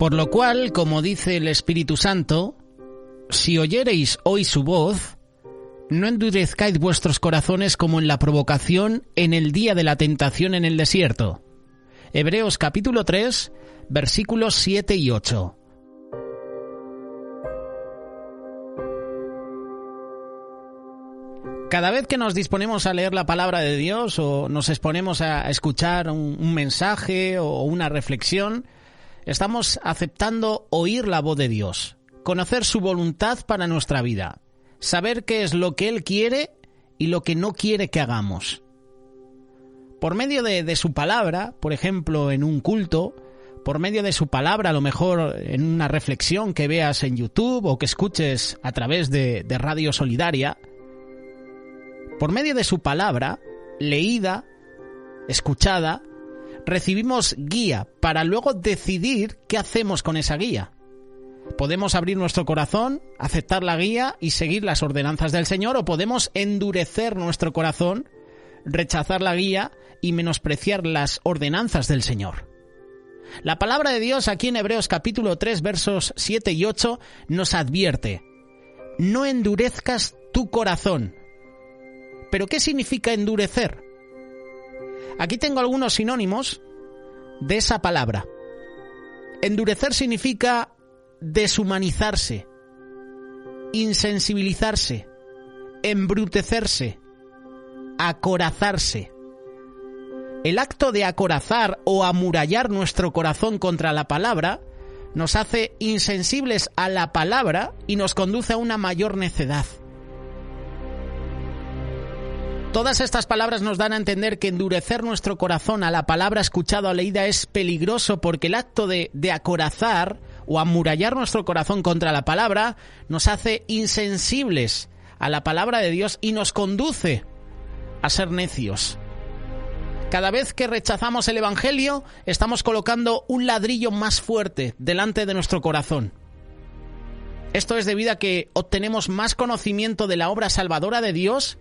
Por lo cual, como dice el Espíritu Santo, si oyereis hoy su voz, no endurezcáis vuestros corazones como en la provocación en el día de la tentación en el desierto. Hebreos capítulo 3, versículos 7 y 8. Cada vez que nos disponemos a leer la palabra de Dios o nos exponemos a escuchar un mensaje o una reflexión, estamos aceptando oír la voz de Dios, conocer su voluntad para nuestra vida, saber qué es lo que Él quiere y lo que no quiere que hagamos. Por medio de su palabra, por ejemplo, en un culto, por medio de su palabra, a lo mejor en una reflexión que veas en YouTube o que escuches a través de Radio Solidaria, por medio de su palabra, leída, escuchada, recibimos guía para luego decidir qué hacemos con esa guía. Podemos abrir nuestro corazón, aceptar la guía y seguir las ordenanzas del Señor, o podemos endurecer nuestro corazón, rechazar la guía y menospreciar las ordenanzas del Señor. La palabra de Dios aquí en Hebreos capítulo 3, versos 7 y 8 nos advierte: no endurezcas tu corazón. ¿Pero qué significa endurecer? Aquí tengo algunos sinónimos de esa palabra. Endurecer significa deshumanizarse, insensibilizarse, embrutecerse, acorazarse. El acto de acorazar o amurallar nuestro corazón contra la palabra nos hace insensibles a la palabra y nos conduce a una mayor necedad. Todas estas palabras nos dan a entender que endurecer nuestro corazón a la palabra escuchada o leída es peligroso, porque el acto de acorazar o amurallar nuestro corazón contra la palabra nos hace insensibles a la palabra de Dios y nos conduce a ser necios. Cada vez que rechazamos el Evangelio, estamos colocando un ladrillo más fuerte delante de nuestro corazón. Esto es debido a que obtenemos más conocimiento de la obra salvadora de Dios,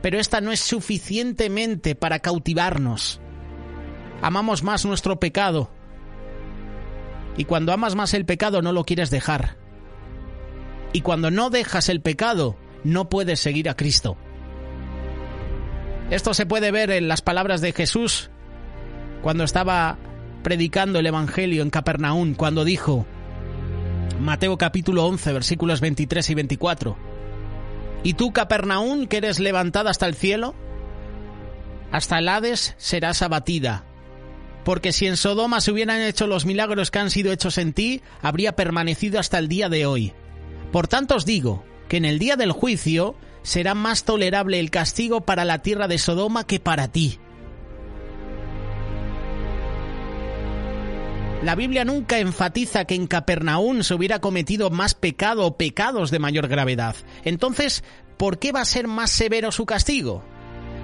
pero esta no es suficientemente para cautivarnos. Amamos más nuestro pecado. Y cuando amas más el pecado, no lo quieres dejar. Y cuando no dejas el pecado, no puedes seguir a Cristo. Esto se puede ver en las palabras de Jesús cuando estaba predicando el Evangelio en Capernaum, cuando dijo, Mateo capítulo 11, versículos 23 y 24, «Y tú, Capernaum, que eres levantada hasta el cielo, hasta el Hades serás abatida. Porque si en Sodoma se hubieran hecho los milagros que han sido hechos en ti, habría permanecido hasta el día de hoy. Por tanto os digo que en el día del juicio será más tolerable el castigo para la tierra de Sodoma que para ti». La Biblia nunca enfatiza que en Capernaum se hubiera cometido más pecado o pecados de mayor gravedad. Entonces, ¿por qué va a ser más severo su castigo?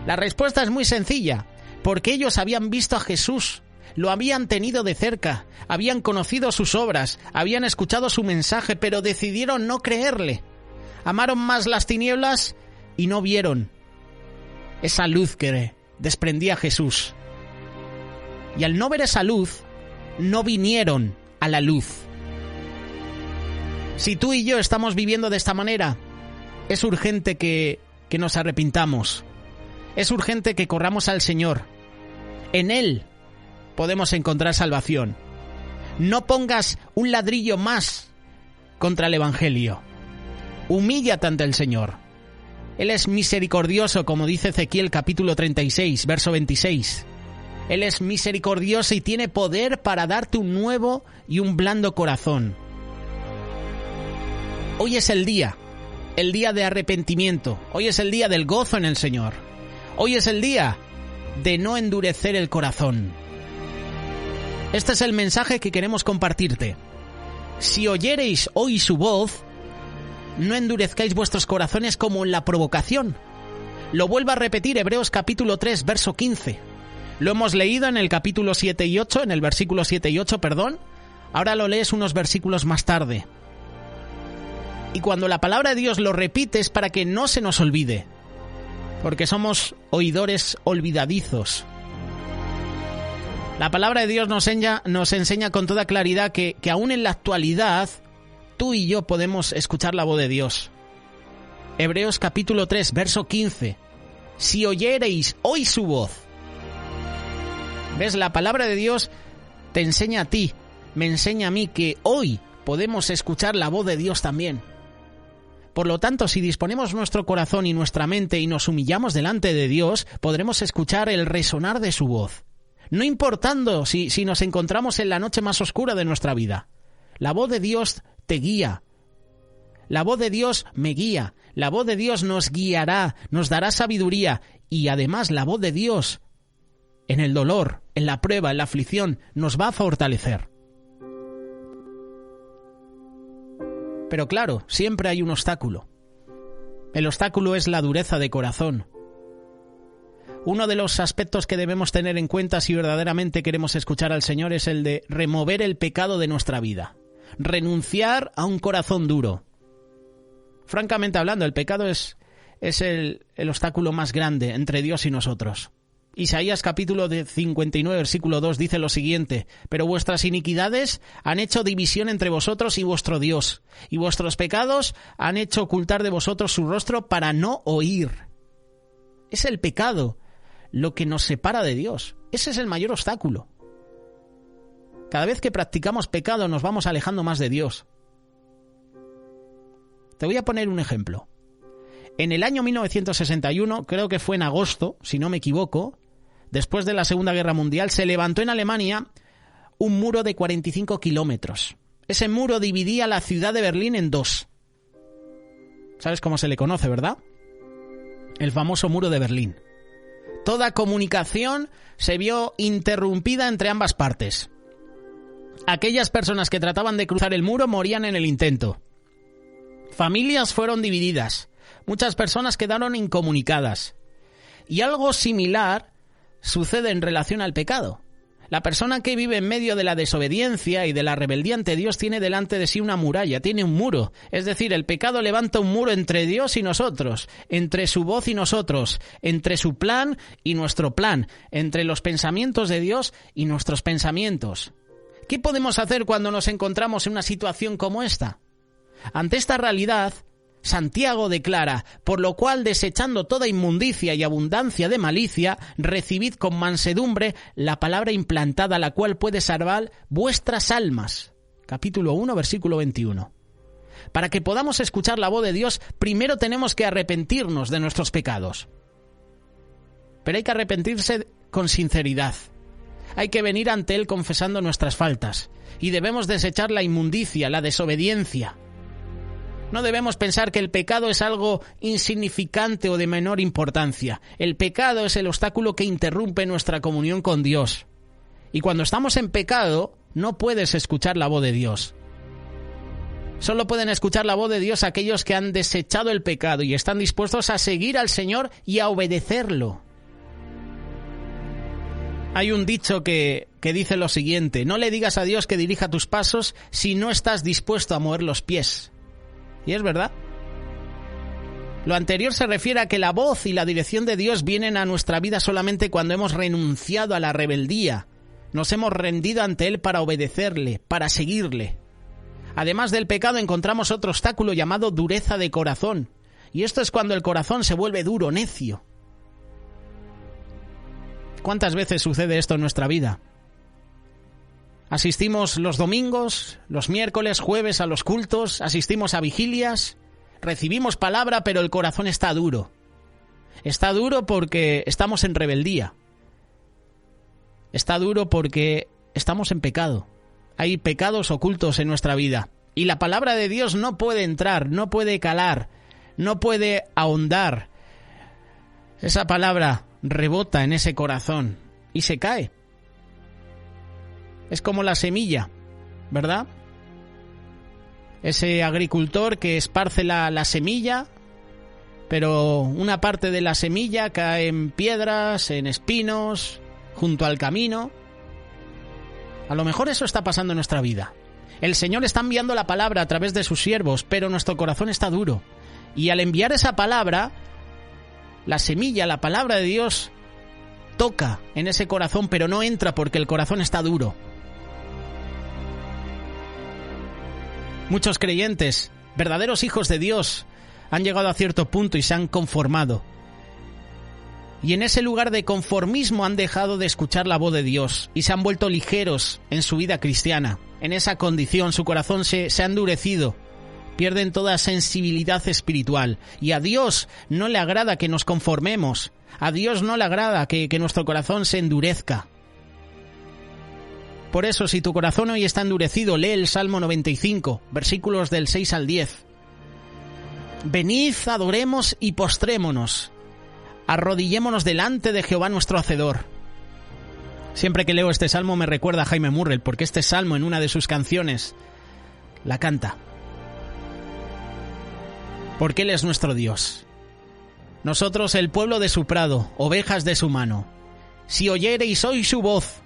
La respuesta es muy sencilla: porque ellos habían visto a Jesús, lo habían tenido de cerca, habían conocido sus obras, habían escuchado su mensaje, pero decidieron no creerle. Amaron más las tinieblas y no vieron esa luz que desprendía Jesús. Y al no ver esa luz, no vinieron a la luz. Si tú y yo estamos viviendo de esta manera, es urgente que nos arrepintamos. Es urgente que corramos al Señor. En Él podemos encontrar salvación. No pongas un ladrillo más contra el Evangelio. Humíllate ante el Señor. Él es misericordioso, como dice Ezequiel capítulo 36, verso 26. Él es misericordioso y tiene poder para darte un nuevo y un blando corazón. Hoy es el día de arrepentimiento. Hoy es el día del gozo en el Señor. Hoy es el día de no endurecer el corazón. Este es el mensaje que queremos compartirte. Si oyereis hoy su voz, no endurezcáis vuestros corazones como en la provocación. Lo vuelvo a repetir, Hebreos capítulo 3, verso 15. Lo hemos leído en el capítulo 7 y 8, en el versículo 7 y 8, perdón. Ahora lo lees unos versículos más tarde. Y cuando la palabra de Dios lo repite es para que no se nos olvide, porque somos oidores olvidadizos. La palabra de Dios nos enseña con toda claridad que aún en la actualidad tú y yo podemos escuchar la voz de Dios. Hebreos capítulo 3, verso 15. Si oyereis hoy su voz. ¿Ves? La palabra de Dios te enseña a ti, me enseña a mí que hoy podemos escuchar la voz de Dios también. Por lo tanto, si disponemos nuestro corazón y nuestra mente y nos humillamos delante de Dios, podremos escuchar el resonar de su voz. No importando si nos encontramos en la noche más oscura de nuestra vida. La voz de Dios te guía. La voz de Dios me guía. La voz de Dios nos guiará, nos dará sabiduría. Y además la voz de Dios, en el dolor, en la prueba, en la aflicción, nos va a fortalecer. Pero claro, siempre hay un obstáculo. El obstáculo es la dureza de corazón. Uno de los aspectos que debemos tener en cuenta si verdaderamente queremos escuchar al Señor es el de remover el pecado de nuestra vida. Renunciar a un corazón duro. Francamente hablando, el pecado es el obstáculo más grande entre Dios y nosotros. Isaías capítulo 59, versículo 2 dice lo siguiente: pero vuestras iniquidades han hecho división entre vosotros y vuestro Dios, y vuestros pecados han hecho ocultar de vosotros su rostro para no oír. Es el pecado lo que nos separa de Dios. Ese es el mayor obstáculo. Cada vez que practicamos pecado nos vamos alejando más de Dios. Te voy a poner un ejemplo. En el año 1961, creo que fue en agosto, si no me equivoco, después de la Segunda Guerra Mundial, se levantó en Alemania un muro de 45 kilómetros. Ese muro dividía la ciudad de Berlín en dos. ¿Sabes cómo se le conoce, verdad? El famoso muro de Berlín. Toda comunicación se vio interrumpida entre ambas partes. Aquellas personas que trataban de cruzar el muro morían en el intento. Familias fueron divididas. Muchas personas quedaron incomunicadas. Y algo similar sucede en relación al pecado. La persona que vive en medio de la desobediencia y de la rebeldía ante Dios tiene delante de sí una muralla, tiene un muro. Es decir, el pecado levanta un muro entre Dios y nosotros, entre su voz y nosotros, entre su plan y nuestro plan, entre los pensamientos de Dios y nuestros pensamientos. ¿Qué podemos hacer cuando nos encontramos en una situación como esta? Ante esta realidad, Santiago declara: por lo cual, desechando toda inmundicia y abundancia de malicia, recibid con mansedumbre la palabra implantada, la cual puede salvar vuestras almas. Capítulo 1, versículo 21. Para que podamos escuchar la voz de Dios, primero tenemos que arrepentirnos de nuestros pecados. Pero hay que arrepentirse con sinceridad. Hay que venir ante Él confesando nuestras faltas. Y debemos desechar la inmundicia, la desobediencia. No debemos pensar que el pecado es algo insignificante o de menor importancia. El pecado es el obstáculo que interrumpe nuestra comunión con Dios. Y cuando estamos en pecado, no puedes escuchar la voz de Dios. Solo pueden escuchar la voz de Dios aquellos que han desechado el pecado y están dispuestos a seguir al Señor y a obedecerlo. Hay un dicho que dice lo siguiente: no le digas a Dios que dirija tus pasos si no estás dispuesto a mover los pies. Y es verdad. Lo anterior se refiere a que la voz y la dirección de Dios vienen a nuestra vida solamente cuando hemos renunciado a la rebeldía. Nos hemos rendido ante Él para obedecerle, para seguirle. Además del pecado encontramos otro obstáculo llamado dureza de corazón. Y esto es cuando el corazón se vuelve duro, necio. ¿Cuántas veces sucede esto en nuestra vida? Asistimos los domingos, los miércoles, jueves a los cultos, asistimos a vigilias, recibimos palabra, pero el corazón está duro. Está duro porque estamos en rebeldía. Está duro porque estamos en pecado. Hay pecados ocultos en nuestra vida. Y la palabra de Dios no puede entrar, no puede calar, no puede ahondar. Esa palabra rebota en ese corazón y se cae. Es como la semilla, ¿verdad? Ese agricultor que esparce la semilla, pero una parte de la semilla cae en piedras, en espinos, junto al camino. A lo mejor eso está pasando en nuestra vida. El Señor está enviando la palabra a través de sus siervos, pero nuestro corazón está duro. Y al enviar esa palabra, la semilla, la palabra de Dios, toca en ese corazón, pero no entra porque el corazón está duro. Muchos creyentes, verdaderos hijos de Dios, han llegado a cierto punto y se han conformado. Y en ese lugar de conformismo han dejado de escuchar la voz de Dios y se han vuelto ligeros en su vida cristiana. En esa condición su corazón se ha endurecido, pierden toda sensibilidad espiritual. Y a Dios no le agrada que nos conformemos, a Dios no le agrada que nuestro corazón se endurezca. Por eso, si tu corazón hoy está endurecido, lee el Salmo 95, versículos del 6 al 10. Venid, adoremos y postrémonos. Arrodillémonos delante de Jehová nuestro Hacedor. Siempre que leo este salmo me recuerda a Jaime Murrell, porque este salmo en una de sus canciones la canta. Porque Él es nuestro Dios. Nosotros el pueblo de su prado, ovejas de su mano. Si oyereis hoy su voz,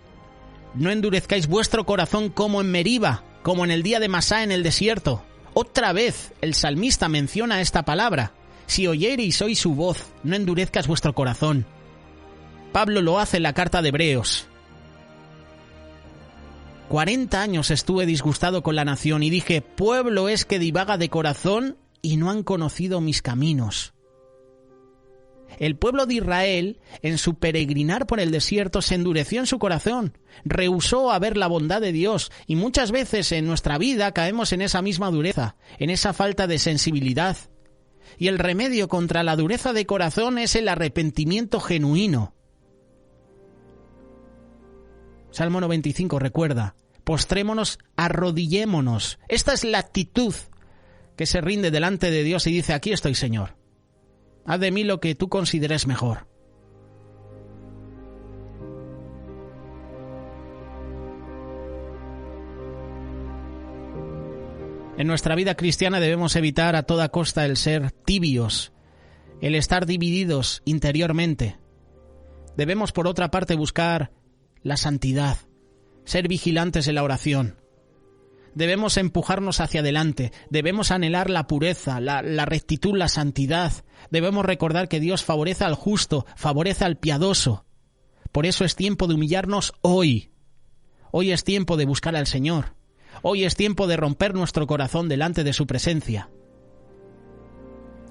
no endurezcáis vuestro corazón como en Meriba, como en el día de Masá en el desierto. Otra vez el salmista menciona esta palabra. Si oyereis hoy su voz, no endurezcas vuestro corazón. Pablo lo hace en la carta de Hebreos. 40 años estuve disgustado con la nación y dije, pueblo es que divaga de corazón y no han conocido mis caminos. El pueblo de Israel, en su peregrinar por el desierto, se endureció en su corazón, rehusó a ver la bondad de Dios, y muchas veces en nuestra vida caemos en esa misma dureza, en esa falta de sensibilidad. Y el remedio contra la dureza de corazón es el arrepentimiento genuino. Salmo 95 recuerda, postrémonos, arrodillémonos. Esta es la actitud que se rinde delante de Dios y dice, aquí estoy, Señor. Haz de mí lo que tú consideres mejor. En nuestra vida cristiana debemos evitar a toda costa el ser tibios, el estar divididos interiormente. Debemos, por otra parte, buscar la santidad, ser vigilantes en la oración. Debemos empujarnos hacia adelante, debemos anhelar la pureza, la rectitud, la santidad. Debemos recordar que Dios favorece al justo, favorece al piadoso. Por eso es tiempo de humillarnos hoy. Hoy es tiempo de buscar al Señor. Hoy es tiempo de romper nuestro corazón delante de su presencia.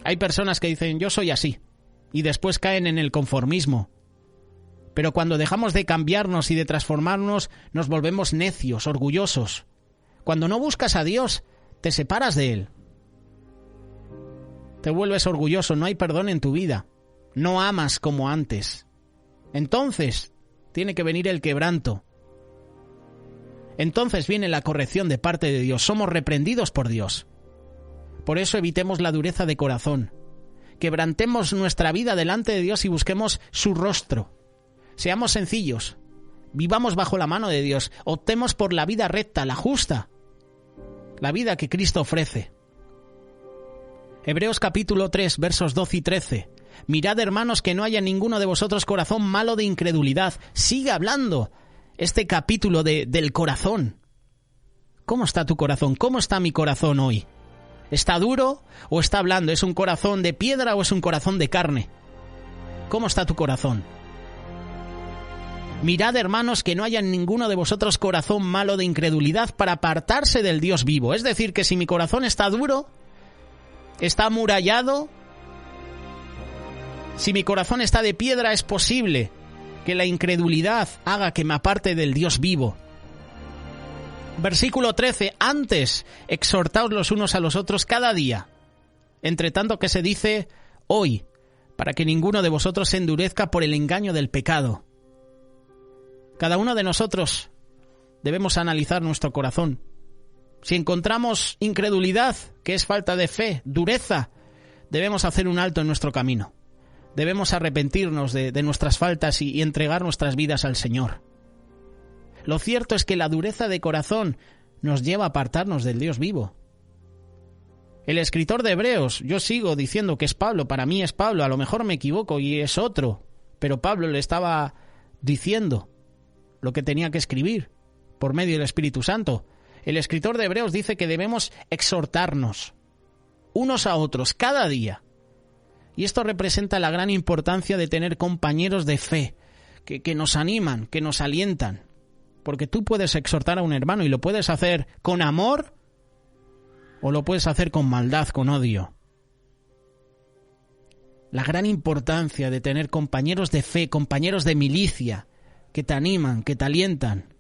Hay personas que dicen, yo soy así, y después caen en el conformismo. Pero cuando dejamos de cambiarnos y de transformarnos, nos volvemos necios, orgullosos. Cuando no buscas a Dios, te separas de Él. Te vuelves orgulloso, no hay perdón en tu vida. No amas como antes. Entonces, tiene que venir el quebranto. Entonces viene la corrección de parte de Dios. Somos reprendidos por Dios. Por eso evitemos la dureza de corazón. Quebrantemos nuestra vida delante de Dios y busquemos su rostro. Seamos sencillos. Vivamos bajo la mano de Dios. Optemos por la vida recta, la justa. La vida que Cristo ofrece. Hebreos capítulo 3, versos 12 y 13. Mirad, hermanos, que no haya en ninguno de vosotros corazón malo de incredulidad. Sigue hablando este capítulo del corazón. ¿Cómo está tu corazón? ¿Cómo está mi corazón hoy? ¿Está duro o está blando? ¿Es un corazón de piedra o es un corazón de carne? ¿Cómo está tu corazón? Mirad, hermanos, que no haya en ninguno de vosotros corazón malo de incredulidad para apartarse del Dios vivo. Es decir, que si mi corazón está duro, está amurallado, si mi corazón está de piedra, es posible que la incredulidad haga que me aparte del Dios vivo. Versículo 13. Antes, exhortaos los unos a los otros cada día, entre tanto que se dice hoy, para que ninguno de vosotros se endurezca por el engaño del pecado. Cada uno de nosotros debemos analizar nuestro corazón. Si encontramos incredulidad, que es falta de fe, dureza, debemos hacer un alto en nuestro camino. Debemos arrepentirnos de nuestras faltas y entregar nuestras vidas al Señor. Lo cierto es que la dureza de corazón nos lleva a apartarnos del Dios vivo. El escritor de Hebreos, yo sigo diciendo que es Pablo, para mí es Pablo, a lo mejor me equivoco y es otro, pero Pablo le estaba diciendo lo que tenía que escribir por medio del Espíritu Santo. El escritor de Hebreos dice que debemos exhortarnos unos a otros cada día. Y esto representa la gran importancia de tener compañeros de fe que nos animan, que nos alientan. Porque tú puedes exhortar a un hermano y lo puedes hacer con amor o lo puedes hacer con maldad, con odio. La gran importancia de tener compañeros de fe, compañeros de milicia, que te animan, que te alientan.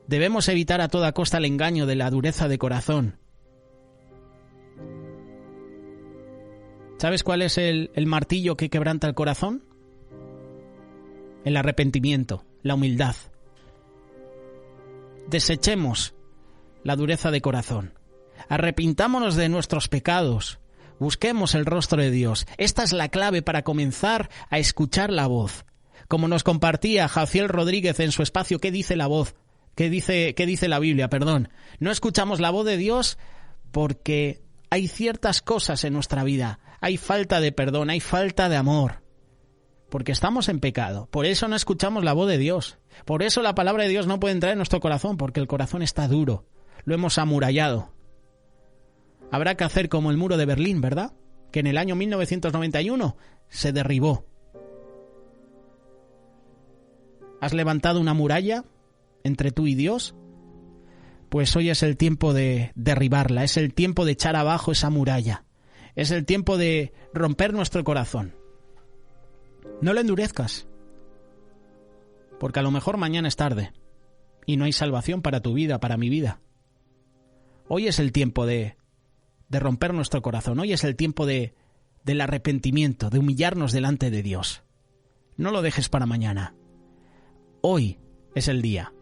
Debemos evitar a toda costa el engaño de la dureza de corazón. ¿Sabes cuál es el martillo que quebranta el corazón? El arrepentimiento, la humildad. Desechemos la dureza de corazón. Arrepintámonos de nuestros pecados. Busquemos el rostro de Dios. Esta es la clave para comenzar a escuchar la voz. Como nos compartía Jaciel Rodríguez en su espacio ¿Qué dice la voz? ¿Qué dice la Biblia? Perdón. No escuchamos la voz de Dios porque hay ciertas cosas en nuestra vida. Hay falta de perdón, hay falta de amor. Porque estamos en pecado. Por eso no escuchamos la voz de Dios. Por eso la palabra de Dios no puede entrar en nuestro corazón, porque el corazón está duro. Lo hemos amurallado. Habrá que hacer como el muro de Berlín, ¿verdad? Que en el año 1991 se derribó. ¿Has levantado una muralla entre tú y Dios? Pues hoy es el tiempo de derribarla, es el tiempo de echar abajo esa muralla. Es el tiempo de romper nuestro corazón. No lo endurezcas, porque a lo mejor mañana es tarde y no hay salvación para tu vida, para mi vida. Hoy es el tiempo de romper nuestro corazón, hoy es el tiempo del arrepentimiento, de humillarnos delante de Dios. No lo dejes para mañana. Hoy es el día.